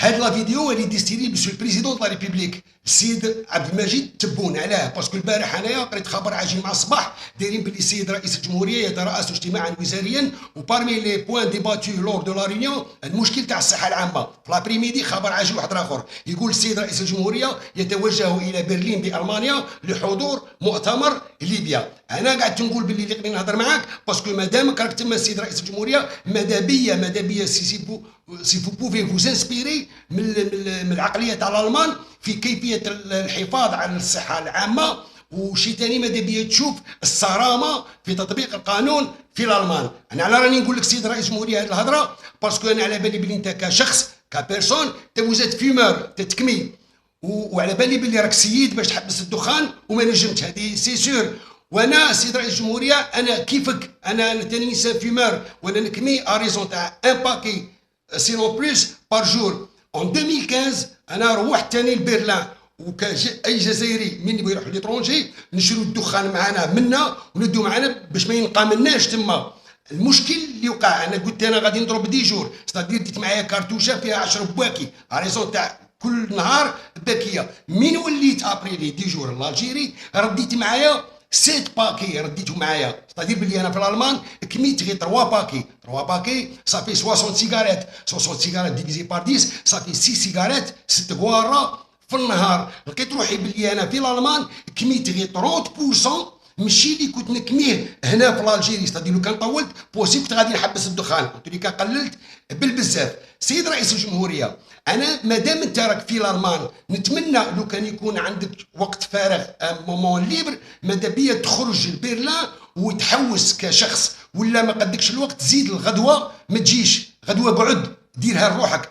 هاد لا فيديو اللي ديستيني مسيو البريزيدون دو لا ريبوبليك السيد عبد المجيد تبون. علاه؟ باسكو البارح انايا قريت خبر عاجل مع الصباح دايرين باللي السيد رئيس الجمهوريه يترأس اجتماعا وزاريا، وبارمي لي بوان ديباتو لور دو لا ريونيون المشكل تاع الصحه العامه. في لابريميدي خبر عاجل واحد اخر يقول السيد رئيس الجمهوريه يتوجه الى برلين بألمانيا لحضور مؤتمر ليبيا. انا قعدت نقول باللي اللي قبل نهضر معاك باسكو مادامك راك تما السيد رئيس الجمهوريه ماذا بيا سي فو بوفي فوز انسبيري من العقليه تاع الالمان في كيفيه الحفاظ على الصحه العامه، وشي ثاني ماذا بيا تشوف الصرامه في تطبيق القانون في الالمان. انا على راني نقول لك سيد رئيس الجمهوريه هذه الهضره باسكو انا على بالي بلي انت كشخص كبيرسون توزات فيمور تتكمي، وعلى بالي بلي راك سيد باش تحبس الدخان وما نجمتش، هذه سي سور. وانا سيد رئيس الجمهوريه انا كيفك، انا ثاني انسان فيمور وانا نكمي اريزون تاع ان باكي سينو بلوس بار جور. اون 2015 انا روحت ثاني لبرلين، اي جزائري من يبغي يروح ليترونجي نشرو الدخان معنا منا وندو معنا باش ما ينقامناش تما. المشكل اللي وقع انا قلت انا غادي نضرب دي جور، ستادير ديت معايا كارتوشه فيها 10 بواكي اريزون تاع كل نهار باكيه. من وليت ابري لي دي جور لالجيري رديت معايا 7 باكي رديتو معايا، ستادير بلي انا في الالمان كميت غير 3 باكي صافي 60 سيجارات، 60 سيجارات ديفيزي بار 10 صافي 6 سيجارات 6 غواره في النهار. لقيت روحي بلي انا في الالمان كميت غير 30% ماشي اللي كنت نكميه هنا في الجيري. ستادير لو كان طولت بوسيبل كنت غادي نحبس الدخان، قلت لي كان قللت بالبزاف. سيد رئيس الجمهوريه انا مادام انت راك في الالمان نتمنى لو كان يكون عندك وقت فارغ مومون ليبر ماذا بيا تخرج لبرلين وتحوس كشخص، ولا ما قدكش الوقت زيد الغدوه ما تجيش غدوه قعد ديرها لروحك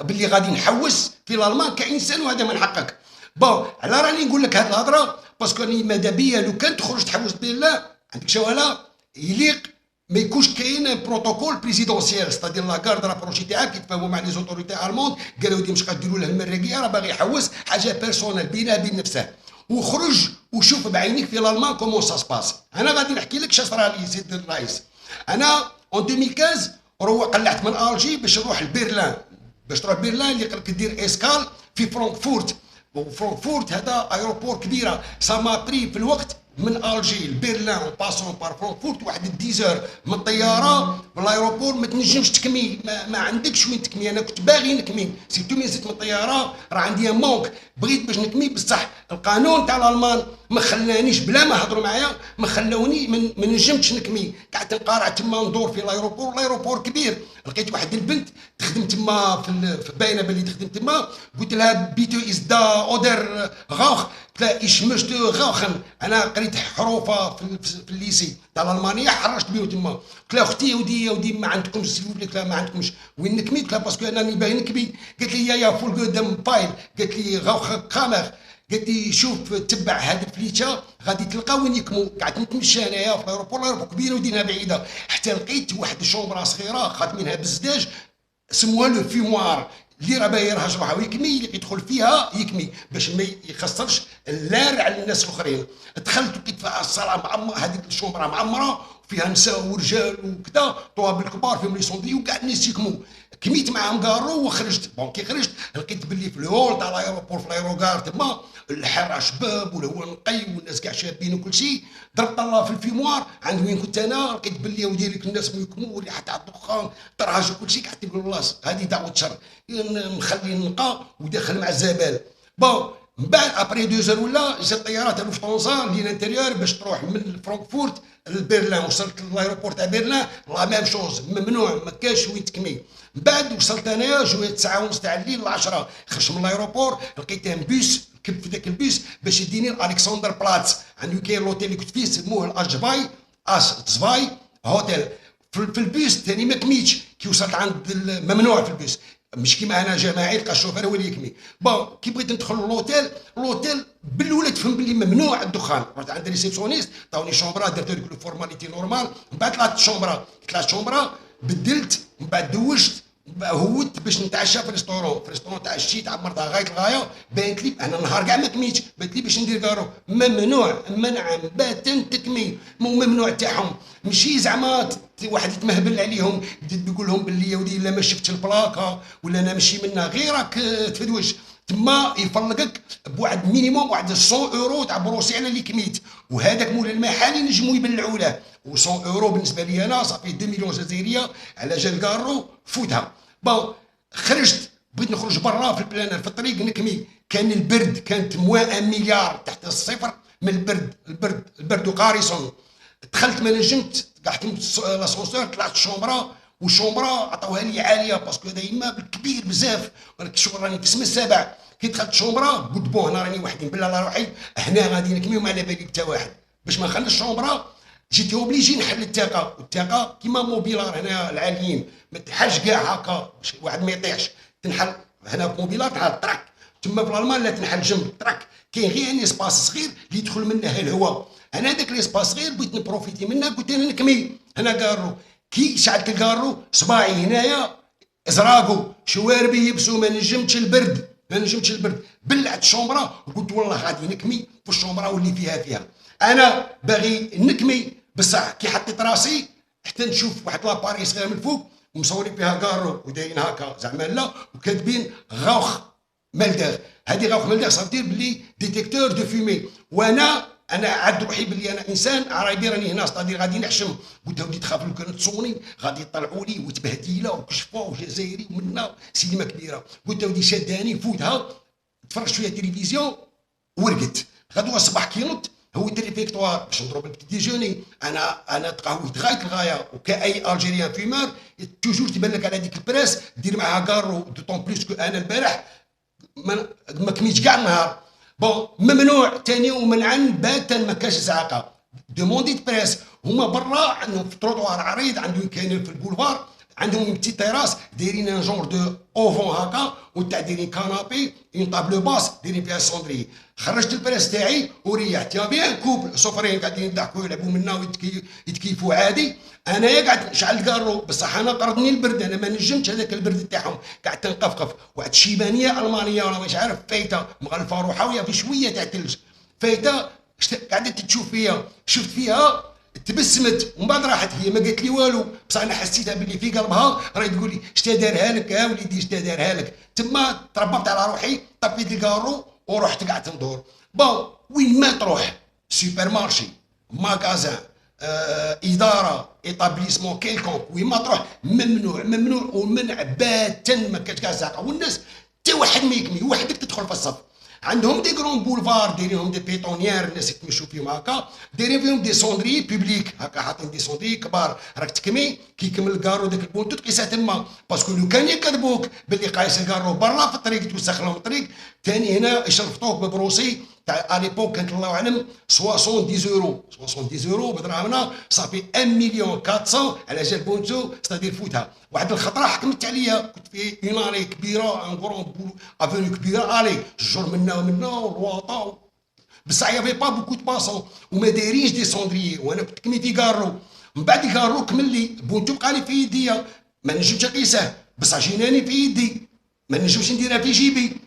باللي غادي نحوس في الالمان كانسان وهذا من حقك. بون على راني نقول لك هذه الهضره باسكو راني ماذا بيا لو كان تخرج تحوس برلين عندك شواله يليق ما يكونش كاين بروتوكول بريزيدونسيال، ستادير لاكارد رابروشي تاعك يتفاهموا مع لي زوتوريتي الموند قالوا دي مش قادروا له المراقيه راه باغي يحوس حاجه بيرسونيل بينه وبين نفسه، وخرج وشوف بعينيك في الالمان كومون سا سباس. انا غادي نحكي لك شا صرا لي سيد الرئيس. انا اون 2015 قلعت من الجي باش نروح لبرلين، باش تروح برلين اللي قالك دير اسكال في فرانكفورت، وفرانكفورت هذا ايروبور كبيره سا بري في الوقت من الجي لبرلين وباسون بار فرانكفورت واحد 10 من الطياره بالايروبور ما تنجمش تكمي، ما عندكش وين تكمي. انا كنت باغي نكمي سيرتو ملي نزلت من الطياره راه عندي مونك بغيت باش نكمي بصح القانون تاع الالمان ما خلانيش بلا ما هضروا معايا ما خلوني ما نجمتش نكمي. قعدت نقارع تما ندور في الايروبور كبير. لقيت واحد البنت تخدم تما في باينه باللي تخدم تما، قلت لها بيتو از دا اودر غاوخ، قلت لها ايش مشت غاوخن. انا قريت حروفه في الليسي تاع الالمانيه حرشت بهم تما. قلت لها اختي ودي ما عندكمش سيفوبلي، قلت لها ما عندكمش وين نكمي، قلت لها باسكو انا باغي نكمي. قالت لي يا فول قدام بايل، قالت لي غاوخ كامير، قالت لي شوف تبع هذه الفليشه غادي تلقى وين يكمو. قعدت نتمشى انايا في الايروبور كبيره ودينها بعيده حتى لقيت واحد الشومبره صغيره خادمينها بالزداج سموها لو فيموار اللي راه باغي يرهج روحه ويكمي، اللي يدخل فيها يكمي باش ما يخسرش اللار على الناس الاخرين. دخلت لقيت فيها الصاله معمره، هذيك الشومبره معمره فيها نساء ورجال وكذا طوابل كبار فيهم لي صوندي وكاع الناس يكموا. كميت معاهم كارو وخرجت. بون كي خرجت لقيت باللي في الهول تاع الايروبور في الايروغار تما الحاره شباب ولا هو نقي والناس كاع شابين وكل شيء. ضربت الله في الفيموار عند وين كنت انا، لقيت باللي وديريك الناس ما يكموا واللي حتى على الدخان طرهج وكل شيء. قعدت نقول الله هذه دعوه شر نخلي نقى وداخل مع الزبال. بون من بعد ابري 2 زور ولا جات الطيارات تاع لوفتانزا اللي الانتيريور باش تروح من فرانكفورت لبرلين. وصلت للايروبور تاع برلين لا ميم شوز ممنوع ما كاش وين تكمي. من بعد وصلت انايا جويه 9 ونص تاع الليل ل 10 خرجت من الايروبور لقيت ان بيس ركبت في ذاك البيس باش يديني الكسندر بلاتس. عنده كاين لوتيل اللي كنت فيه سموه الاجفاي تزفاي هوتيل. في البيس ثاني ما كميتش كي وصلت عند ممنوع في البيس مش كيما انا جماعي لقى الشوفير هو اللي يكمي. بون كي بغيت ندخل لوتيل بالاولى تفهم بلي ممنوع الدخان. رحت عند ريسبسيونيست عطاوني شومبرا درت لك الفورماليتي نورمال. من بعد طلعت الشومبرا بدلت من بعد دوجت هوت باش نتعشى في ريستورون تعشيت عمرتها غايه الغايه، بانت لي انا نهار كاع ما كميتش، بانت لي باش ندير كارو ممنوع منعا باتا تكمي، ممنوع تاعهم. ماشي زعما واحد يتمهبل عليهم تقول لهم باللي يا ودي الا ما شفتش البلاكه ولا انا ماشي منا غير راك تفدوش تما يفلقك بواحد مينيموم واحد 100 اورو تاع بروسي على اللي كميت، وهذاك مول المحل ينجموا يبلعوا له. و100 اورو بالنسبه لي انا صافي 2 مليون جزائريه على جال كارو فوتها. بون خرجت بغيت نخرج برا في البلانر في الطريق نكمي، كان البرد، كانت موان مليار تحت الصفر من البرد، البرد قارص. دخلت ما نجمت، قعدت لاسونسور، طلعت الشومبرا، والشومبرا عطاوها لي عاليه باسكو هذا يما كبير بزاف، شغل راني في السما السابع. كي دخلت الشومبرا قلت بون هنا راني وحدي بالله على روحي، هنا غادي نكمي وما على بالي حتى واحد. باش ما نخليش الشومبرا جيت اوبليجي نحل الثقه، والثقه كيما موبيلار هنا العاليين ما تنحلش كاع هكا باش واحد ما يطيحش، تنحل هنا في موبيلار تنحل تراك، تما في الالمان لا تنحل جنب تراك، كاين غير ان اسباس صغير اللي يدخل منه الهواء. انا داك ليسباس صغير بغيت نبروفيتي منه، قلت انا نكمي هنا كارو. كي شعلت الكارو صباعي هنايا ازراقو شواربي يبسوا، ما نجمتش البرد، ما نجمتش البرد. بلعت الشومبرا وقلت والله غادي نكمي في الشومبرا واللي فيها انا باغي نكمي. بصح كي حطيت راسي حتى نشوف واحد لاباري صغير من الفوق ومصورين فيها كارو ودايرين هكا زعما لا، وكاتبين غوخ مالداغ. هذه غوخ مالداغ صافي بلي ديتيكتور دو فيمي، وانا عاد روحي بلي انا انسان عربي راني هنا ستادير غادي نحشم. قلت ودي تخاف لو كانت تصوني غادي يطلعوا لي وتبهديله وكشفه وجزائري ومنا سينما كبيره. قلت ودي شداني فوتها، تفرجت شويه تلفزيون ورقت. غدوه الصباح كي نط هو الريفيكتوار باش نضرب البتي ديجوني، انا تقهويت غايه الغايه، وكاي الجيريان فيمار توجور تبان لك على ديك البريس دير معاها كارو دو طون بليس كو انا البارح ما كميتش كاع النهار. بون ممنوع ثاني ومنعا باتا، ما كاش زعاقه. دومونديت بريس هما برا عندهم في التروطوار عريض، عندهم كاينين في البولفار عندهم بتي تيراس دايرين ان جونغ دو اوفون هكا، وتاع دايرين كانابي اون طابلو باس دايرين فيها السوندري. خرجت البريس تاعي وريحت يا بيان كوبل سفرين قاعدين يضحكوا يلعبوا منا ويتكيفوا عادي. انايا قعدت نشعل كارو، بصح انا طردني البرد، انا ما نجمتش هذاك البرد تاعهم، قعدت نقفقف. واحد شيبانيه المانيه ولا مش عارف فايته مغلفه روحها ويا في شويه تاع ثلج فايته، قعدت تشوف فيها، شفت فيها تبسمت ومن بعد راحت هي ما قالت لي والو، بصح انا حسيتها باللي في قلبها راهي تقول لي شتا دارها لك يا وليدي شتا دارها لك. تما تربطت على روحي، طفيت الكارو ورحت قعدت ندور. بون وين ما تروح سوبر مارشي ماغازان اداره ايطابليسمون كيلكونك، وين ما تروح ممنوع ومنع باتا، ما كاش كاع زاقه. والناس حتى واحد ما يكمي، وحدك تدخل في الصف. عندهم دي كرون بولفار دايرينهم دي بيتونيير الناس يتمشوا فيهم هكا، دايرين فيهم دي سوندري بوبليك هكا، حاطين دي سوندري كبار. راك تكمي كي يكمل الكارو داك البونتو تقيسها تما، باسكو لو كان يكذبوك باللي قايس الكارو برا في الطريق توسخ لهم الطريق، ثاني هنا يشرفطوك ببروسي تاع اليبوك كانت الله اعلم 70 اورو، 70 اورو بدراهمنا صافي 1 مليون 400 على جال بونتو ستادير فوتها. واحد الخطره حكمت عليا، كنت في اون الي كبيره ان كرون افوني كبيره الي جور منا ومنا والواطا، بصح يافي با بوكو دو باسون وما دايرينش دي سوندريي، وانا كنت كمي في كارو. من بعد كارو كمل لي بونتو بقى لي في يديا، ما نجمش نقيسه بصح جيناني في يدي، ما نجمش نديرها في جيبي.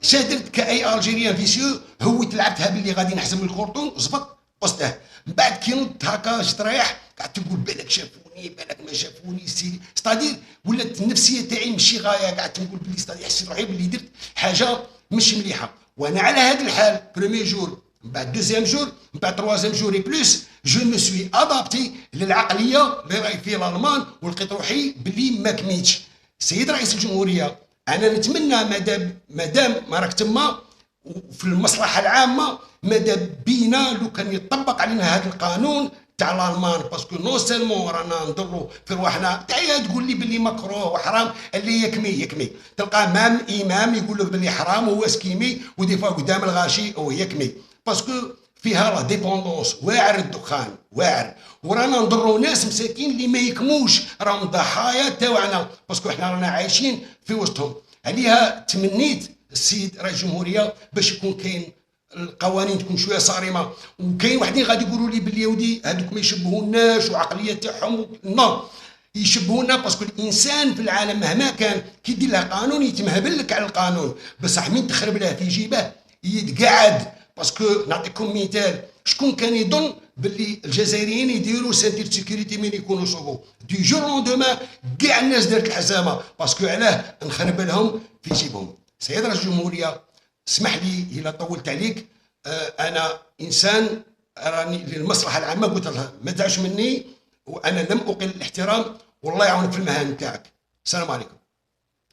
شادرت كاي الجيريان فيسيو، هويت لعبتها باللي غادي نحزم الكورتون زبط قصته. من بعد كي نط هكا جيت رايح قعدت نقول بالك شافوني بالك ما شافوني سيدي، ستادير ولات النفسيه تاعي ماشي غايه، قعدت نقول باللي ستادير حسيت روحي باللي درت حاجه مش مليحه. وانا على هذا الحال بروميي جور، من بعد دوزيام جور، من بعد تروازيام جور اي بلوس جو مو سوي ادابتي للعقليه اللي راهي في الالمان، ولقيت روحي باللي ما كميتش. سيد رئيس الجمهوريه انا نتمنى مادام ما راك تما في المصلحه العامه، ماذا بينا لو كان يطبق علينا هذا القانون تاع الالمان، باسكو نو سيلمون رانا نضروا في رواحنا. تعيا تقول لي باللي مكروه وحرام، اللي يكمي تلقى مام امام يقول لك باللي حرام وهو سكيمي، ودي فوا قدام الغاشي هو يكمي، باسكو فيها لا ديبوندونس، واعر الدخان واعر، ورانا نضروا ناس مساكين اللي ما يكموش، راهم ضحايا تاعنا، باسكو احنا رانا عايشين في وسطهم. عليها تمنيت السيد رئيس الجمهوريه باش يكون كاين القوانين تكون شويه صارمه، وكاين وحدين غادي يقولوا لي باللي يا ودي هذوك ما يشبهوناش وعقليه تاعهم نو. يشبهونا باسكو الانسان في العالم مهما كان كي دير له قانون يتمهبل لك على القانون، بصح من تخرب له في جيبه يتقعد. باسكو نعطيكم مثال، شكون كان يظن باللي الجزائريين يديروا سنتير سيكوريتي من يكونوا صوبوا دي جور لون دوما كاع الناس دارت الحزامه باسكو علاه نخرب لهم في جيبهم. سيد رئيس الجمهوريه اسمح لي الا طولت عليك، انا انسان راني للمصلحه العامه، قلت لها ما تزعلش مني وانا لم اقل الاحترام، والله يعاونك في المهام تاعك. السلام عليكم.